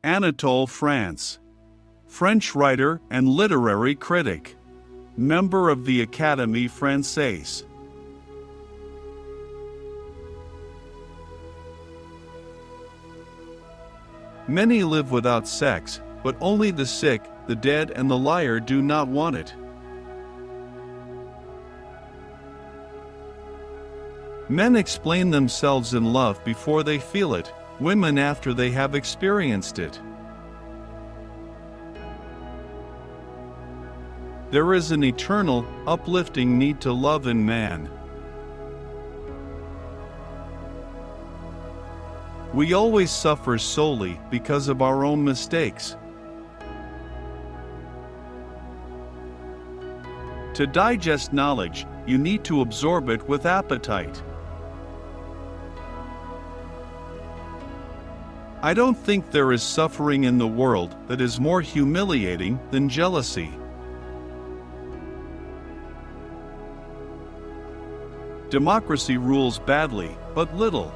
Anatole France. French writer and literary critic. Member of the Académie Française. Many live without sex, but only the sick, the dead and the liar do not want it. Men explain themselves in love before they feel it, women after they have experienced it. There is an eternal, uplifting need to love in man. We always suffer solely because of our own mistakes. To digest knowledge, you need to absorb it with appetite. I don't think there is suffering in the world that is more humiliating than jealousy. Democracy rules badly, but little.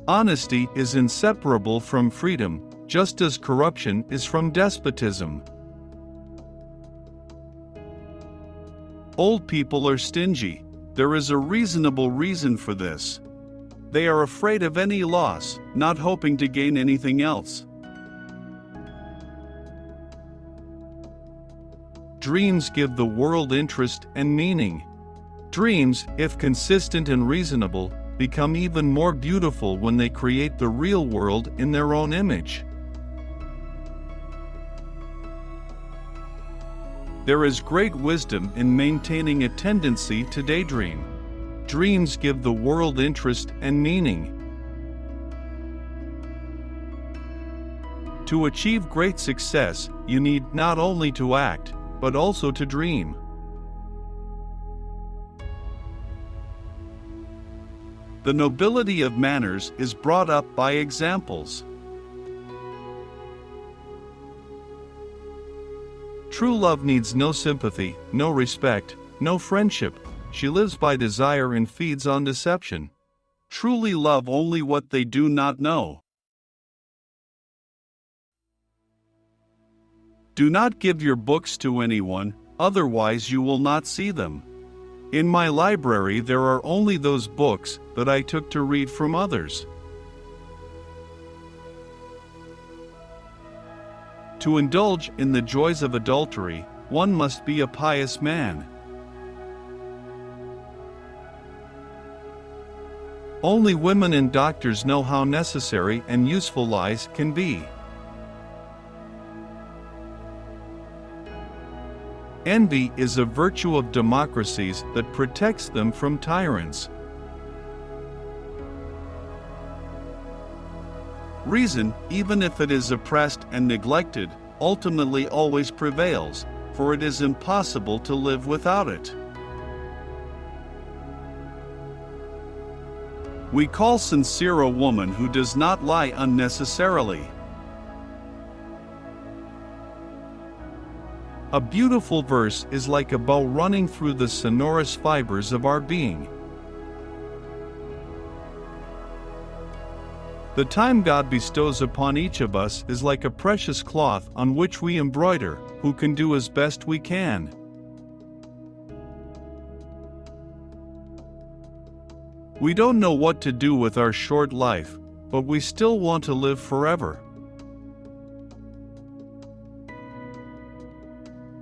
Honesty is inseparable from freedom, just as corruption is from despotism. Old people are stingy. There is a reasonable reason for this. They are afraid of any loss, not hoping to gain anything else. Dreams give the world interest and meaning. Dreams, if consistent and reasonable, become even more beautiful when they create the real world in their own image. There is great wisdom in maintaining a tendency to daydream. Dreams give the world interest and meaning. To achieve great success, you need not only to act, but also to dream. The nobility of manners is brought up by examples. True love needs no sympathy, no respect, no friendship. She lives by desire and feeds on deception. Truly love only what they do not know. Do not give your books to anyone, otherwise you will not see them. In my library there are only those books that I took to read from others. To indulge in the joys of adultery, one must be a pious man. Only women and doctors know how necessary and useful lies can be. Envy is a virtue of democracies that protects them from tyrants. Reason, even if it is oppressed and neglected, ultimately always prevails, for it is impossible to live without it. We call sincere a woman who does not lie unnecessarily. A beautiful verse is like a bow running through the sonorous fibers of our being. The time God bestows upon each of us is like a precious cloth on which we embroider, who can do as best we can. We don't know what to do with our short life, but we still want to live forever.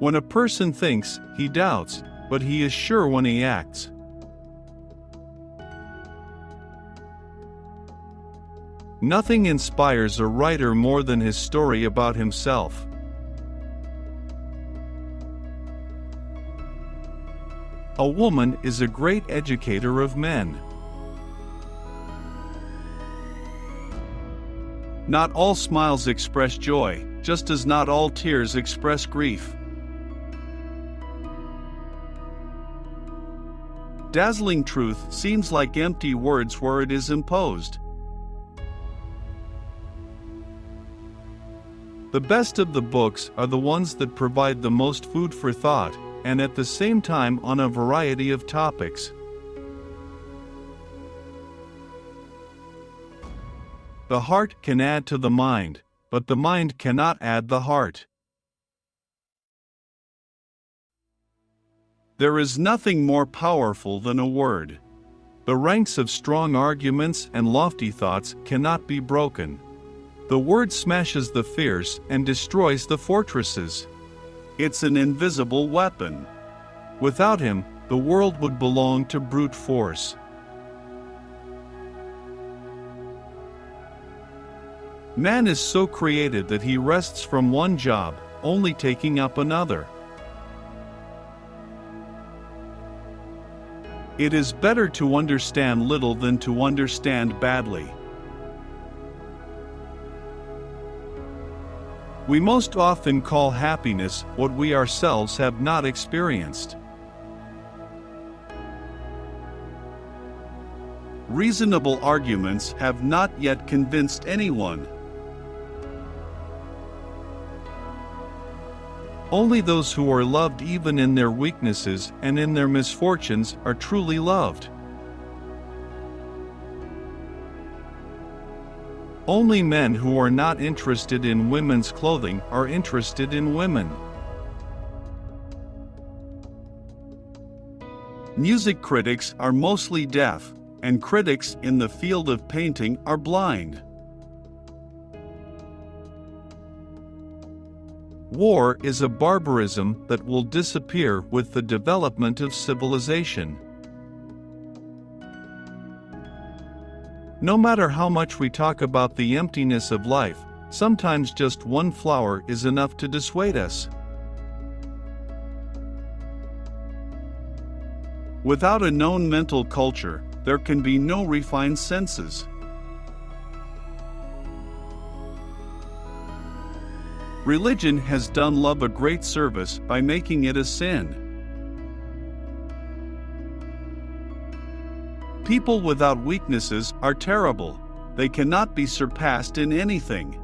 When a person thinks, he doubts, but he is sure when he acts. Nothing inspires a writer more than his story about himself. A woman is a great educator of men. Not all smiles express joy, just as not all tears express grief. Dazzling truth seems like empty words where it is imposed. The best of the books are the ones that provide the most food for thought, and at the same time on a variety of topics. The heart can add to the mind, but the mind cannot add the heart. There is nothing more powerful than a word. The ranks of strong arguments and lofty thoughts cannot be broken. The word smashes the fierce and destroys the fortresses. It's an invisible weapon. Without him, the world would belong to brute force. Man is so created that he rests from one job, only taking up another. It is better to understand little than to understand badly. We most often call happiness what we ourselves have not experienced. Reasonable arguments have not yet convinced anyone. Only those who are loved even in their weaknesses and in their misfortunes are truly loved. Only men who are not interested in women's clothing are interested in women. Music critics are mostly deaf, and critics in the field of painting are blind. War is a barbarism that will disappear with the development of civilization. No matter how much we talk about the emptiness of life, sometimes just one flower is enough to dissuade us. Without a known mental culture, there can be no refined senses. Religion has done love a great service by making it a sin. People without weaknesses are terrible. They cannot be surpassed in anything.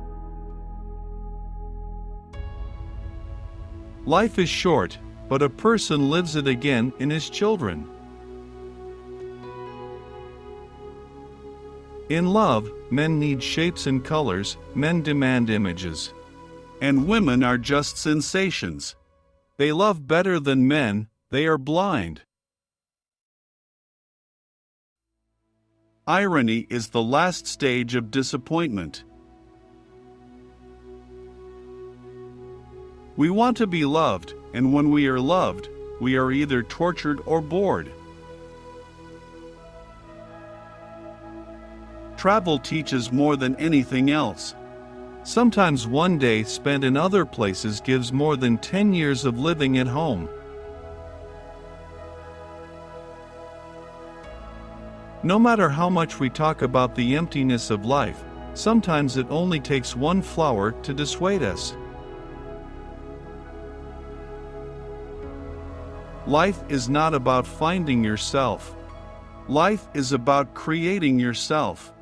Life is short, but a person lives it again in his children. In love, men need shapes and colors, men demand images. And women are just sensations. They love better than men, they are blind. Irony is the last stage of disappointment. We want to be loved, and when we are loved, we are either tortured or bored. Travel teaches more than anything else. Sometimes one day spent in other places gives more than 10 years of living at home. No matter how much we talk about the emptiness of life, sometimes it only takes one flower to dissuade us. Life is not about finding yourself. Life is about creating yourself.